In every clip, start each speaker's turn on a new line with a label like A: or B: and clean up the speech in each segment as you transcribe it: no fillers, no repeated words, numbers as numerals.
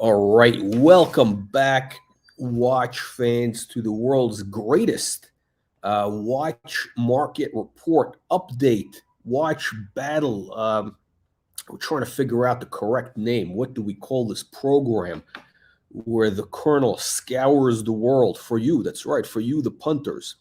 A: All right, welcome back, watch fans, to the world's greatest watch market report update, watch battle. We're trying to figure out the correct name. What do we call this program where the colonel scours the world for you? That's right, for you, the punters,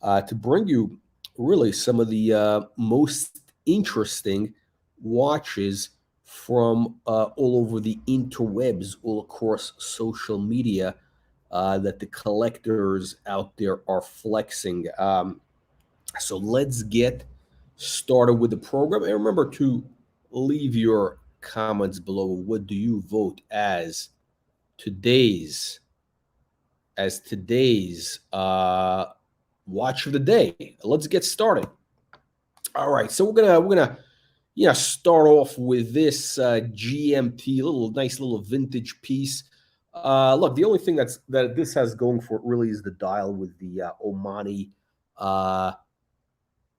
A: to bring you really some of the most interesting watches from all over the interwebs, all across social media, that the collectors out there are flexing. So let's get started with the program. And remember to leave your comments below. What do you vote today's today's watch of the day? Let's get started. All right, so we're gonna start off with this GMT, nice little vintage piece. Look, the only thing that this has going for it really is the dial with the Omani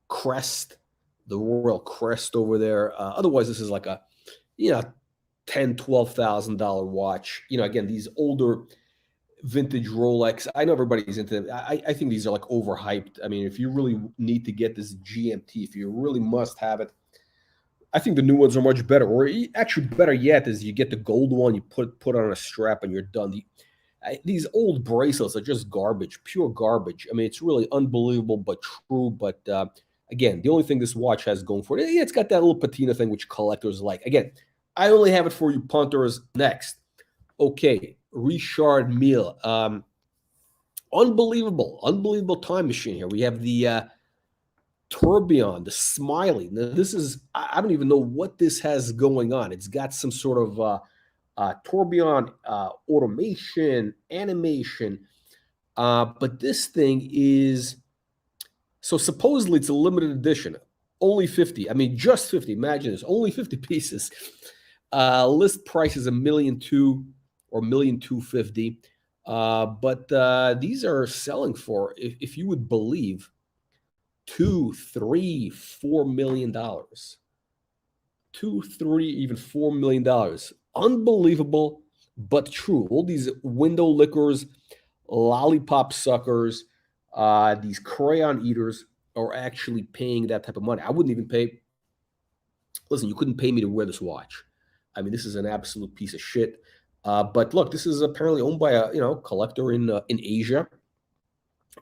A: crest, the royal crest over there. Otherwise, this is like a $10,000-$12,000 watch. Again, these older vintage Rolex, I know everybody's into them. I think these are like overhyped. I mean, if you really need to get this GMT, if you really must have it, I think the new ones are much better. Or actually, better yet is you get the gold one, you put on a strap, and you're done. These old bracelets are just garbage, pure garbage. I mean, it's really unbelievable, but true. But again, the only thing this watch has going for it, it's got that little patina thing, which collectors like. Again, I only have it for you punters. Next. Okay, Richard Mille. Unbelievable time machine here. We have the tourbillon, the smiley. Now, this is, I don't even know what this has going on. It's got some sort of tourbillon automation, animation. But this thing is, so supposedly it's a limited edition. Only 50. I mean, just 50. Imagine this. Only 50 pieces. List price is $1.2 million or $1.250 million. But these are selling for, if you would believe, $2, $3, $4 million. $2, $3, even $4 million. Unbelievable, but true. All these window lickers, lollipop suckers, these crayon eaters are actually paying that type of money. I wouldn't even pay. Listen, you couldn't pay me to wear this watch. I mean, this is an absolute piece of shit. But look, this is apparently owned by a collector in Asia.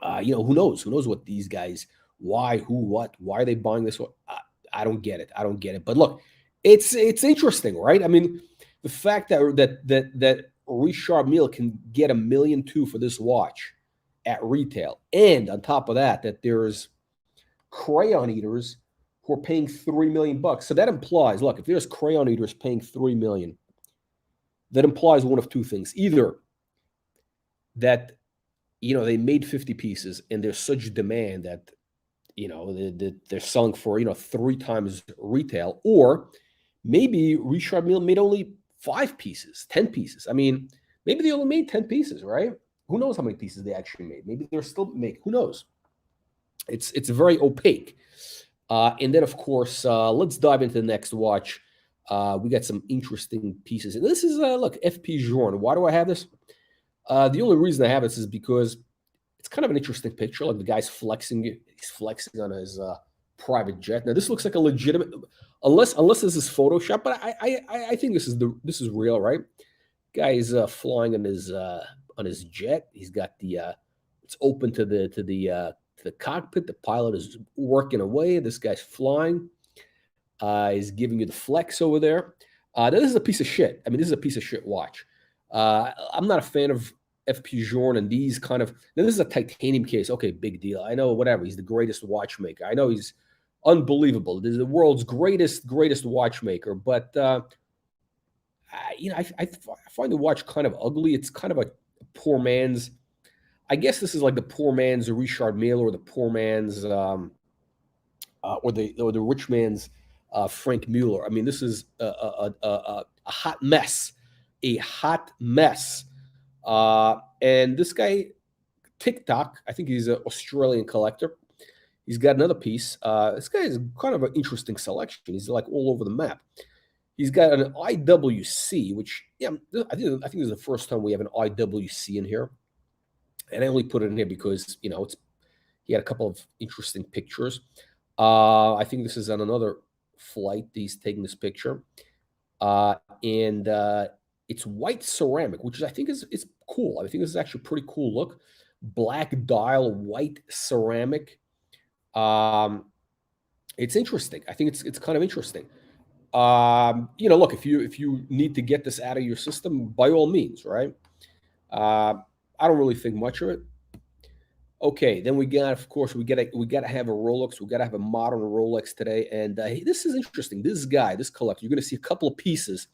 A: Who knows? Who knows what these guys? Why? Who? What? Why are they buying this one? I don't get it. But look, it's interesting, right? I mean, the fact that Richard Mille can get $1.2 million for this watch at retail, and on top of that there's crayon eaters who are paying $3 million. So that implies, look, if there's crayon eaters paying $3 million, that implies one of two things: either that they made 50 pieces and there's such demand that they're selling for 3 times retail, or maybe Richard Mille made only 5 pieces, 10 pieces. I mean, maybe they only made 10 pieces, right? Who knows how many pieces they actually made? Maybe they're still making. Who knows? It's very opaque. And then, of course, let's dive into the next watch. We got some interesting pieces. And this is, look, FP Journe. Why do I have this? The only reason I have this is because it's kind of an interesting picture. Like the guy's flexing. He's flexing on his private jet. Now, this looks like a legitimate, unless this is Photoshop, but I think this is real, right? Guy is flying on his jet. He's got it's open to the cockpit. The pilot is working away. This guy's flying. He's giving you the flex over there. Now, this is a piece of shit. I mean, this is a piece of shit watch. I'm not a fan of FP Journe and these kind of. Now, this is a titanium case. Okay, big deal. I know, whatever. He's the greatest watchmaker. I know he's unbelievable. This is the world's greatest watchmaker. But I find the watch kind of ugly. It's kind of a poor man's. I guess this is like the poor man's Richard Mille, or the poor man's or the rich man's Frank Mueller. I mean, this is a hot mess. A hot mess. And this guy, TikTok, I think he's an Australian collector. He's got another piece. This guy is kind of an interesting selection. He's like all over the map. He's got an IWC, which yeah, I think this is the first time we have an IWC in here, and I only put it in here because it's he had a couple of interesting pictures. I think this is on another flight. He's taking this picture, and it's white ceramic, which I think is cool. I think this is actually a pretty cool look. Black dial, white ceramic. Um, it's interesting. I think it's kind of interesting. Look, if you need to get this out of your system, by all means, right? Uh, I don't really think much of it. Okay, then of course, we gotta have a Rolex. We gotta have a modern Rolex today, and this is interesting. This guy, this collector, you're gonna see a couple of pieces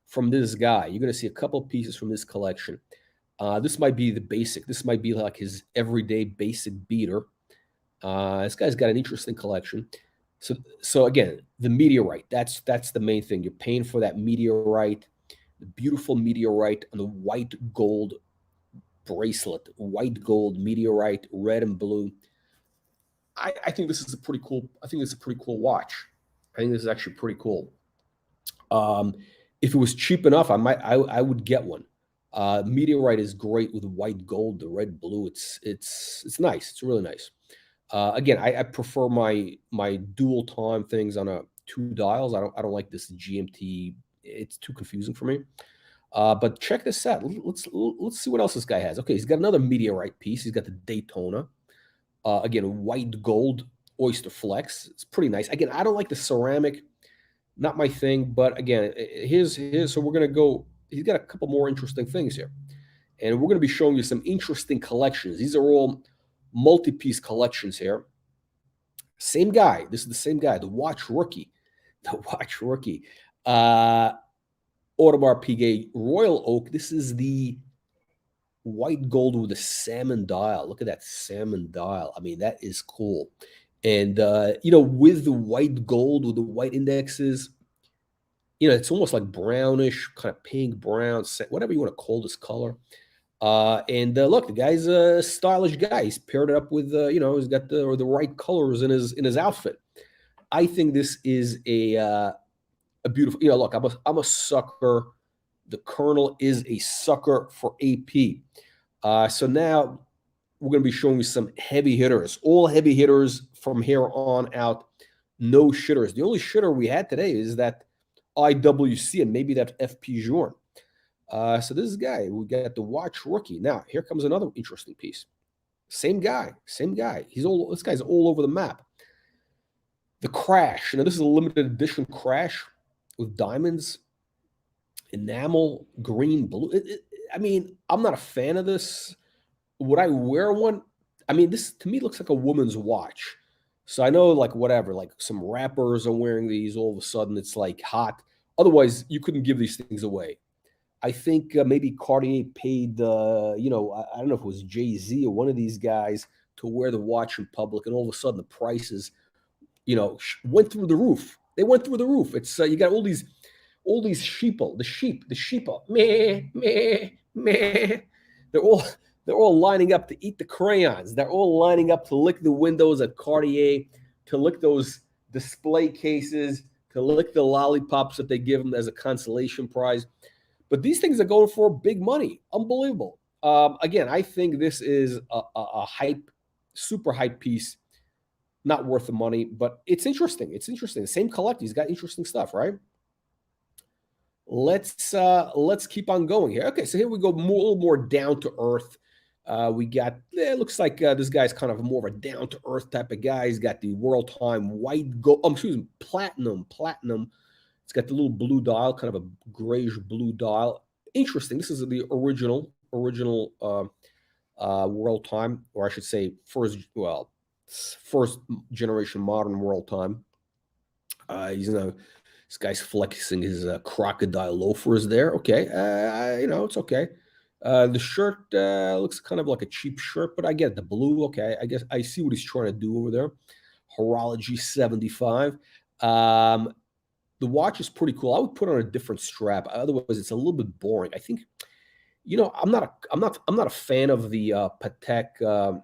A: from this guy. You're gonna see a couple of pieces from this collection. This might be the basic. This might be like his everyday basic beater. This guy's got an interesting collection. So again, the meteorite. That's the main thing. You're paying for that meteorite, the beautiful meteorite on the white gold bracelet, white gold meteorite, red and blue. I think this is a pretty cool. I think it's a pretty cool watch. I think this is actually pretty cool. Um, if it was cheap enough, I would get one. Meteorite is great with white gold, the red blue. It's nice. It's really nice. Again, I prefer my dual time things on a two dials. I don't like this GMT. It's too confusing for me. But check this out. Let's see what else this guy has. Okay, he's got another meteorite piece. He's got the Daytona. Again, white gold Oyster Flex. It's pretty nice. Again, I don't like the ceramic. Not my thing. But again, here's so we're gonna go. He's got a couple more interesting things here, and we're gonna be showing you some interesting collections. These are all multi-piece collections here. Same guy. This is the same guy. The watch rookie. The watch rookie. Audemars Piguet Royal Oak. This is the white gold with a salmon dial. Look at that salmon dial. I mean, that is cool. And with the white gold, with the white indexes, it's almost like brownish, kind of pink, brown, whatever you want to call this color. And look, the guy's a stylish guy. He's paired it up with, he's got the right colors in his outfit. I think this is a beautiful. Look, I'm a sucker. The Colonel is a sucker for AP. So now we're going to be showing you some heavy hitters, all heavy hitters from here on out. No shitters. The only shitter we had today is that IWC and maybe that FP Journe. So this guy, we got the watch rookie. Now here comes another interesting piece. Same guy. This guy's all over the map. The Crash. This is a limited edition Crash with diamonds, enamel, green, blue. I mean, I'm not a fan of this. Would I wear one? I mean, this to me looks like a woman's watch. So I know, like, whatever, like some rappers are wearing these. All of a sudden, it's like hot. Otherwise, you couldn't give these things away. I think maybe Cartier paid, I don't know if it was Jay-Z or one of these guys to wear the watch in public, and all of a sudden the prices, went through the roof. They went through the roof. It's you got all these sheeple, the sheeple, meh, meh. They're all lining up to eat the crayons. They're all lining up to lick the windows at Cartier, to lick those display cases, to lick the lollipops that they give them as a consolation prize. But these things are going for big money. Unbelievable. Again, I think this is a hype, super hype piece. Not worth the money, but it's interesting. It's interesting. The same collector. He's got interesting stuff, right? Let's keep on going here. Okay, so here we go, a little more down to earth. We got. It looks like this guy's kind of more of a down to earth type of guy. He's got the World Time white gold. Platinum. It's got the little blue dial, kind of a grayish blue dial. Interesting. This is the original World Time, or I should say first generation modern World Time. This guy's flexing his crocodile loafers there. Okay, it's okay. The shirt looks kind of like a cheap shirt, but I get the blue. Okay, I guess I see what he's trying to do over there. Horology 75. The watch is pretty cool. I would put on a different strap. Otherwise, it's a little bit boring. I think, I'm not a fan of the Patek.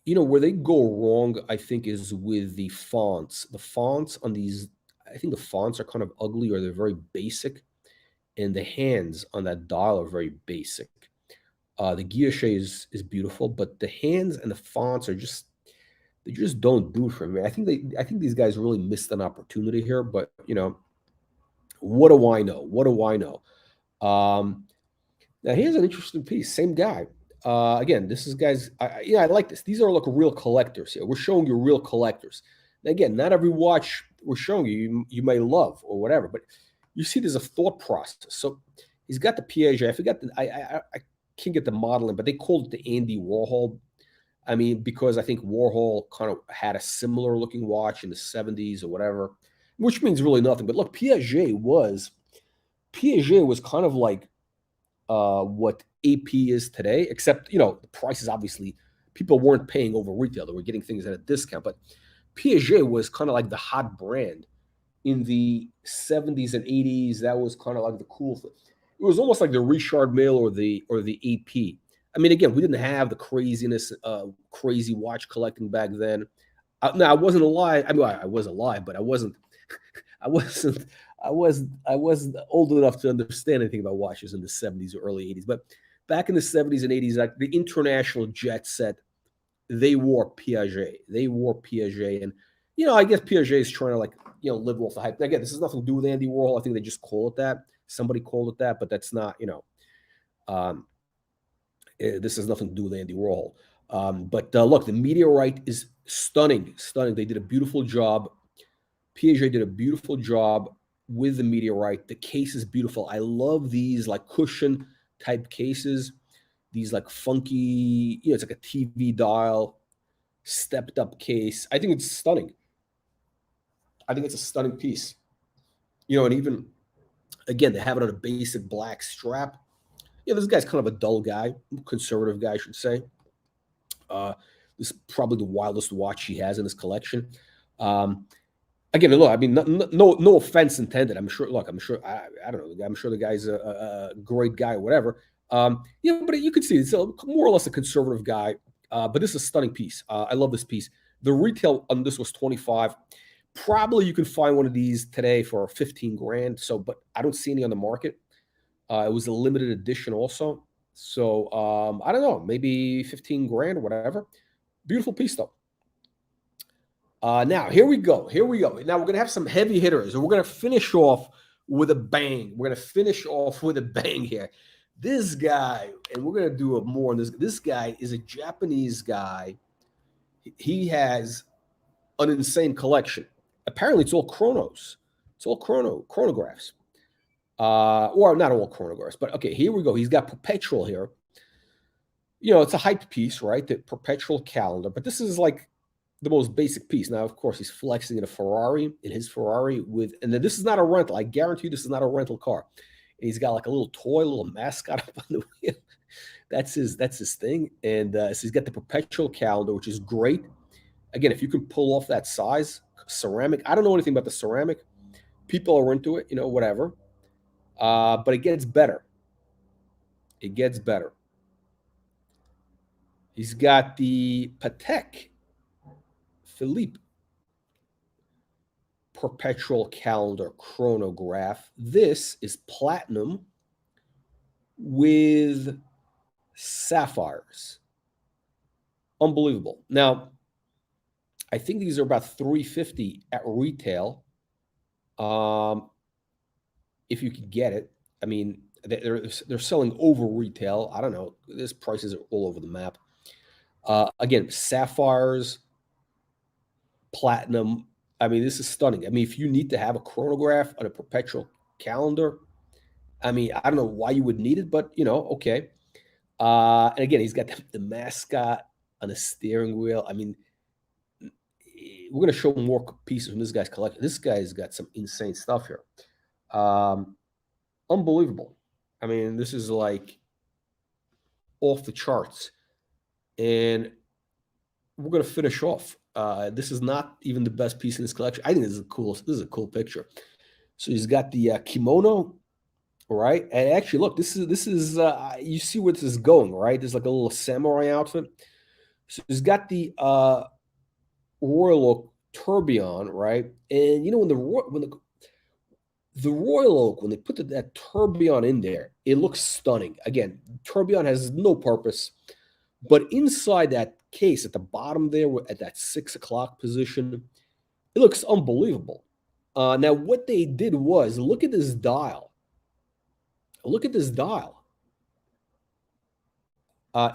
A: Where they go wrong, I think, is with the fonts. The fonts on these, I think the fonts are kind of ugly or they're very basic, and the hands on that dial are very basic. The guilloche is beautiful, but the hands and the fonts are just they just don't do it for me. I think these guys really missed an opportunity here, but what do I know? What do I know? Um, Now here's an interesting piece. Same guy. Again, this is guys. I like this. These are like real collectors here. We're showing you real collectors. And again, not every watch we're showing you may love or whatever, but you see there's a thought process. So he's got the Piaget. I forgot I can't get the modeling, but they called it the Andy Warhol. I mean, because I think Warhol kind of had a similar looking watch in the 70s or whatever, which means really nothing. But look, Piaget was kind of like what AP is today, except the prices obviously people weren't paying over retail; they were getting things at a discount. But Piaget was kind of like the hot brand in the 70s and 80s. That was kind of like the cool thing. It was almost like the Richard Mille or the AP. I mean, again, we didn't have the craziness, crazy watch collecting back then. No, I wasn't alive. I mean, I was alive, but I wasn't. I wasn't. I was old enough to understand anything about watches in the 70s or early 80s. But back in the 70s and 80s, like the international jet set, they wore Piaget. They wore Piaget, and I guess Piaget is trying to live off the hype. Again, this has nothing to do with Andy Warhol. I think they just call it that. Somebody called it that, but that's not. Um, this has nothing to do with Andy Warhol. But look, the meteorite is stunning, stunning. They did a beautiful job. Piaget did a beautiful job with the meteorite. The case is beautiful. I love these like cushion type cases. These like funky, it's like a TV dial, stepped up case. I think it's stunning. I think it's a stunning piece. And even again, they have it on a basic black strap. This guy's kind of a dull guy, conservative guy, I should say. This is probably the wildest watch he has in his collection. Again, look, I mean, no offense intended. I'm sure. Look, I'm sure. I don't know. I'm sure the guy's a great guy or whatever. But you can see it's more or less a conservative guy. But this is a stunning piece. I love this piece. The retail on this was 25. Probably you can find one of these today for 15 grand. So, but I don't see any on the market. It was a limited edition also. So I don't know, maybe 15 grand or whatever. Beautiful piece though. Now here we go. Here we go. Now we're gonna have some heavy hitters, and we're gonna finish off with a bang. We're gonna finish off with a bang here. This guy, and we're gonna do more on this. This guy is a Japanese guy. He has an insane collection. Apparently, it's all chronos. It's all chronographs. Or not all chronographs, but okay, here we go. He's got perpetual here. It's a hype piece, right? The perpetual calendar, but this is like the most basic piece. Now, of course, he's flexing in his Ferrari and then this is not a rental. I guarantee you this is not a rental car. And he's got like a little toy, a little mascot up on the wheel. That's his thing. And so he's got the perpetual calendar, which is great. Again, if you can pull off that size, ceramic. I don't know anything about the ceramic. People are into it, whatever. But it gets better. It gets better. He's got the Patek Phillipe perpetual calendar chronograph. This is platinum with sapphires. Unbelievable. Now, I think these are about $350 at retail. If you could get it. I mean, they're selling over retail. I don't know. This prices are all over the map. Again, sapphires, platinum. I mean, this is stunning. I mean, if you need to have a chronograph on a perpetual calendar, I mean, I don't know why you would need it, but okay. And again, he's got the mascot on the steering wheel. I mean, we're going to show more pieces from this guy's collection. This guy's got some insane stuff here. Unbelievable. I mean, this is like off the charts. And we're going to finish off. This is not even the best piece in this collection. I think this is a cool picture. So he's got the kimono, right? And actually, look, this is you see where this is going, right? There's like a little samurai outfit. So he's got the Royal Oak tourbillon, right? And when the royal oak, when they put that tourbillon in there, it looks stunning. Again, tourbillon has no purpose, but inside that case at the bottom there, at that 6 o'clock position, it looks unbelievable. Now, what they did was look at this dial. Look at this dial.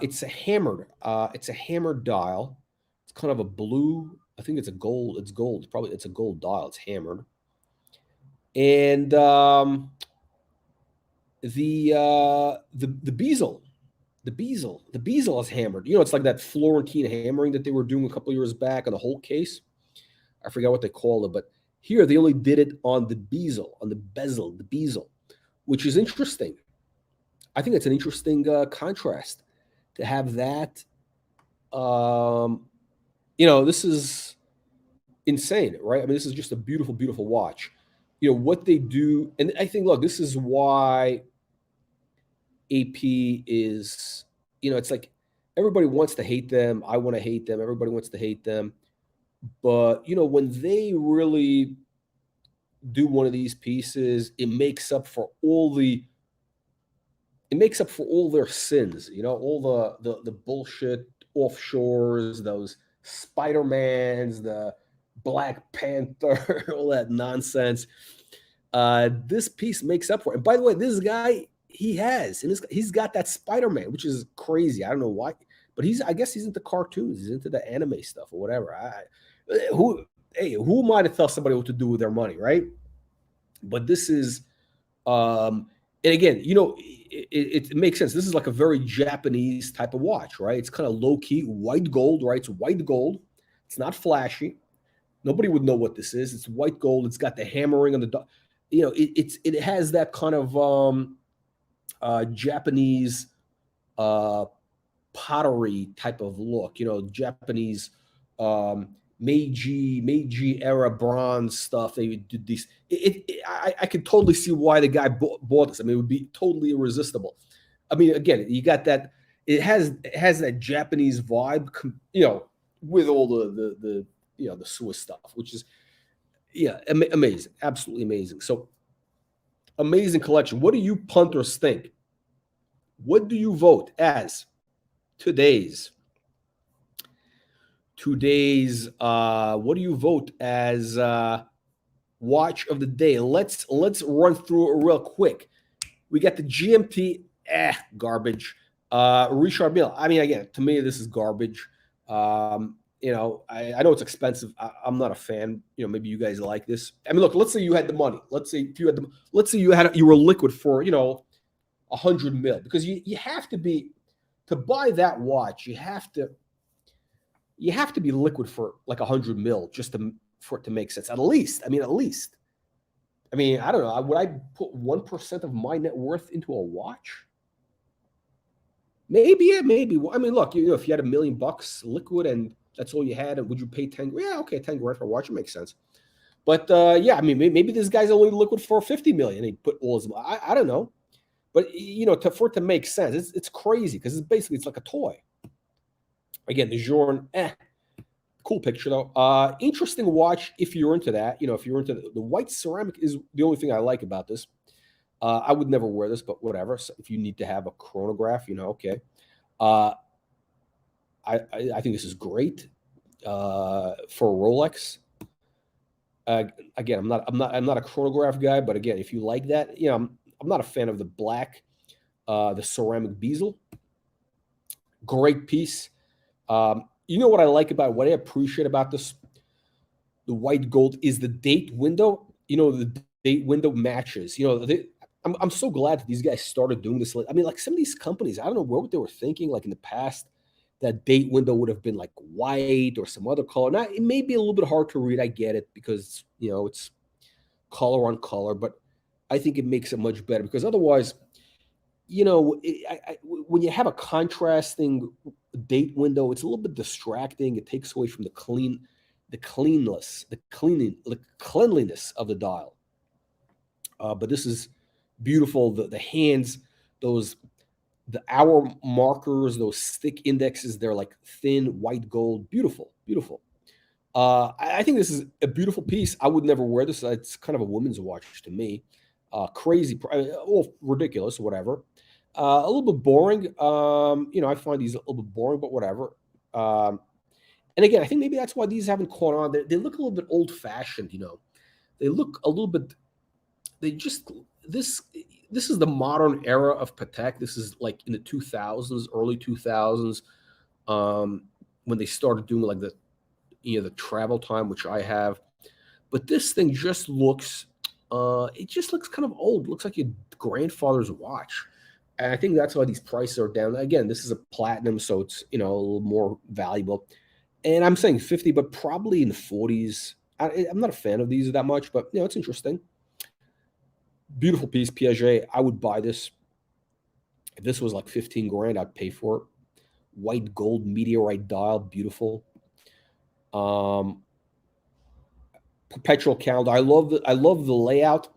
A: It's a hammered. It's a hammered dial. It's kind of a blue. I think it's a gold. It's gold. It's a gold dial. It's hammered. And the bezel, the bezel is hammered. It's like that Florentine hammering that they were doing a couple of years back on the whole case. I forgot what they called it, but here they only did it on the bezel, on the bezel, the bezel, which is interesting. I think it's an interesting contrast to have that. This is insane, right? I mean, this is just a beautiful, beautiful watch. What they do, and I think, look, this is why AP is, it's like everybody wants to hate them. I want to hate them. Everybody wants to hate them. But, when they really do one of these pieces, it makes up for all their sins, all the bullshit offshores, those Spider-Mans, the Black Panther, all that nonsense. This piece makes up for it. And by the way, this guy, he's got that Spider-Man, which is crazy. I don't know why, but I guess he's into cartoons. He's into the anime stuff or whatever. Who am I to tell somebody what to do with their money, right? But this is, and again, it makes sense. This is like a very Japanese type of watch, right? It's kind of low key, white gold, right? It's white gold. It's not flashy. Nobody would know what this is. It's white gold. It's got the hammering on the, it has that kind of Japanese pottery type of look. Japanese Meiji era bronze stuff. They did these. I could totally see why the guy bought this. I mean, it would be totally irresistible. I mean, again, you got that. It has that Japanese vibe, with all the the Swiss stuff, which is amazing, absolutely amazing. So amazing collection. What do you punters think? What do you vote as today's? What do you vote as watch of the day? Let's run through it real quick. We got the GMT, garbage. Richard Mille. I mean, again, to me, this is garbage. I know it's expensive. I'm not a fan. Maybe you guys like this. I mean, look, let's say you had the money. Let's say you were liquid for 100 mil, because you have to be, to buy that watch. You have to be liquid for like 100 mil just for it to make sense. At least. I mean, I don't know. Would I put 1% of my net worth into a watch? Maybe. I mean, look, if you had $1 million liquid and that's all you had, and would you pay 10? Yeah, okay, 10 grand for a watch, it makes sense. But yeah, I mean, maybe this guy's only liquid for 50 million. He put all his. I don't know, but for it to make sense, it's crazy, because it's like a toy. Again, the Journe, cool picture though. Interesting watch if you're into that. If you're into the white ceramic is the only thing I like about this. I would never wear this, but whatever. So if you need to have a chronograph, okay. I think this is great for Rolex. Again, I'm not a chronograph guy, but again, if you like that, I'm not a fan of the black, the ceramic bezel. Great piece. What I like about, what I appreciate about this, the white gold, is the date window. The date window matches. I'm so glad that these guys started doing this. I mean, like some of these companies, I don't know what they were thinking. Like in the past, that date window would have been like white or some other color. Now, it may be a little bit hard to read. I get it, because, it's color on color, but I think it makes it much better, because otherwise, when you have a contrasting date window, it's a little bit distracting. It takes away from the cleanliness of the dial. But this is beautiful. The hands, the hour markers, those thick indexes, they're like thin white gold. Beautiful, beautiful. I think this is a beautiful piece. I would never wear this. It's kind of a woman's watch to me. Crazy, well, ridiculous, whatever. A little bit boring. I find these a little bit boring, but whatever. Um, and again, I think maybe that's why these haven't caught on. They look a little bit old fashioned. They look a little bit. They just this this is the modern era of Patek. This is like in the 2000s, early 2000s, when they started doing like the travel time, which I have. But this thing just looks, it just looks kind of old. Looks like your grandfather's watch. And I think that's why these prices are down. Again, this is a platinum, so it's a little more valuable. And I'm saying 50, but probably in the 40s. I'm not a fan of these that much, but it's interesting. Beautiful piece, Piaget. I would buy this. If this was like 15 grand, I'd pay for it. White gold meteorite dial, beautiful. Um, Perpetual calendar. I love the layout.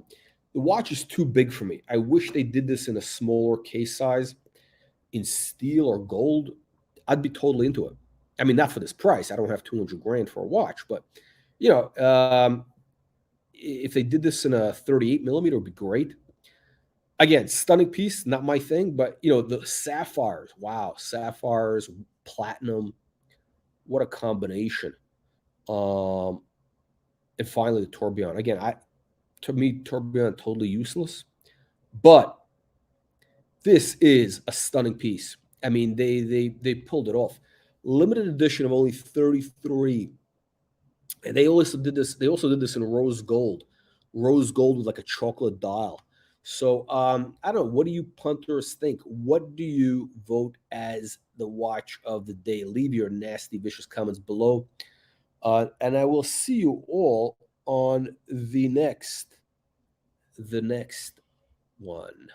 A: The watch is too big for me. I wish they did this in a smaller case size, in steel or gold. I'd be totally into it. I mean, not for this price. I don't have 200 grand for a watch, but you know, um, if they did this in a 38 millimeter, it would be great. Again, stunning piece, not my thing, but the sapphires. Wow, sapphires, platinum. What a combination. Um, and finally the tourbillon. Again, to me, tourbillon totally useless, but this is a stunning piece. I mean, they pulled it off. Limited edition of only 33, and they also did this in rose gold with like a chocolate dial. So I don't know. What do you punters think? What do you vote as the watch of the day? Leave your nasty, vicious comments below, and I will see you all on the next one.